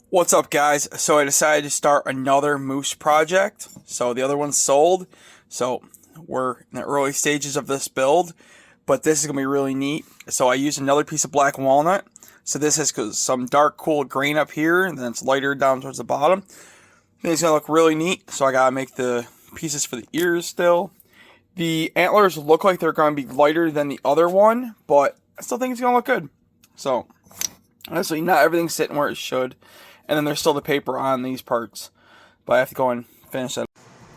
What's up, guys? So I decided to start another moose project. So the other one's sold. So we're in the early stages of this build, but this is going to be really neat. So I used another piece of black walnut. So this has some dark, cool grain up here, and then it's lighter down towards the bottom. I think it's going to look really neat. So I got to make the pieces for the ears still. The antlers look like they're going to be lighter than the other one, but I still think it's going to look good. So honestly, not everything's sitting where it should. And then there's still the paper on these parts. But I have to go and finish that.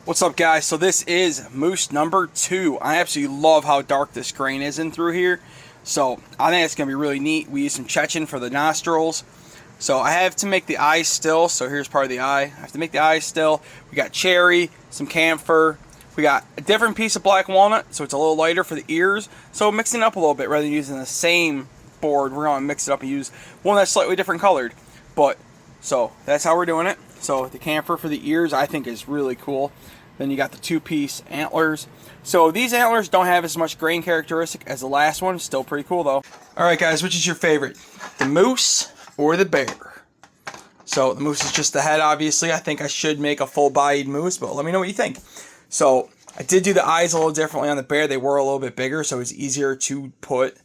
What's up, guys? So this is moose number 2. I absolutely love how dark this grain is in through here. So I think it's going to be really neat. We use some Chechen for the nostrils. So I have to make the eyes still. So here's part of the eye. I have to make the eyes still. We got cherry, some camphor. We got a different piece of black walnut, so it's a little lighter for the ears. So mixing it up a little bit rather than using the same board. We're going to mix it up and use one that's slightly different colored. So that's how we're doing it. So the camphor for the ears I think is really cool. Then you got the 2-piece antlers. So these antlers don't have as much grain characteristic as the last one. Still pretty cool though. Alright guys, which is your favorite? The moose or the bear? So the moose is just the head obviously. I think I should make a full-bodied moose, but let me know what you think. So I did do the eyes a little differently on the bear. They were a little bit bigger, so it's easier to put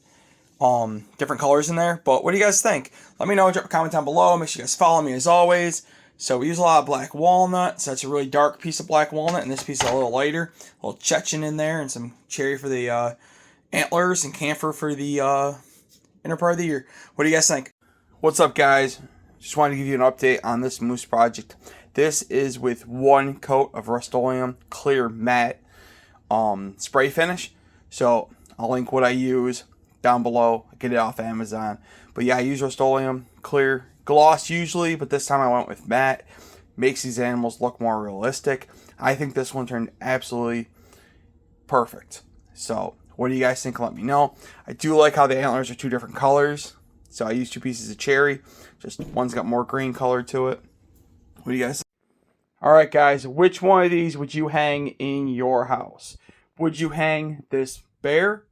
different colors in there. But what do you guys think? Let me know. Drop a comment down below. Make sure you guys follow me as always. So we use a lot of black walnut. So that's a really dark piece of black walnut, and this piece is a little lighter. A little Chechen in there, and some cherry for the antlers, and camphor for the inner part of the ear. What do you guys think? What's up, guys? Just wanted to give you an update on this moose project. This is with 1 coat of Rust-Oleum clear matte spray finish. So I'll link what I use down below. I get it off Amazon. But yeah, I use Rust-Oleum clear gloss usually, but this time I went with matte. Makes these animals look more realistic. I think this one turned absolutely perfect. So what do you guys think? Let me know. I do like how the antlers are 2 different colors. So I used 2 pieces of cherry. Just one's got more green color to it. What do you guys think? Alright guys, which one of these would you hang in your house? Would you hang this bear,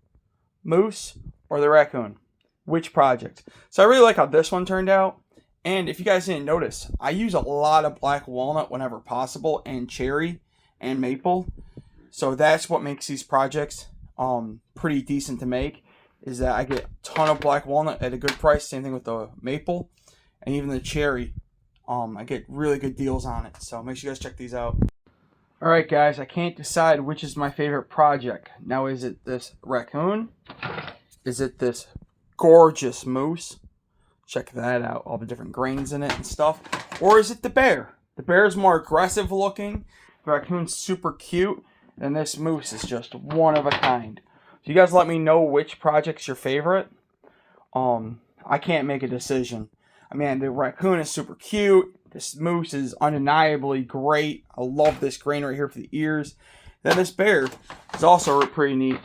moose, or the raccoon? Which project? So I really like how this one turned out. And if you guys didn't notice, I use a lot of black walnut whenever possible, and cherry and maple. So that's what makes these projects pretty decent to make, is that I get a ton of black walnut at a good price. Same thing with the maple and even the cherry. I get really good deals on it. So make sure you guys check these out. Alright guys, I can't decide which is my favorite project. Now, is it this raccoon? Is it this gorgeous moose? Check that out. All the different grains in it and stuff. Or is it the bear? The bear is more aggressive looking. The raccoon's super cute. And this moose is just one of a kind. So you guys let me know which project's your favorite. I can't make a decision. I mean, the raccoon is super cute. This moose is undeniably great. I love this grain right here for the ears. Then this bear is also pretty neat.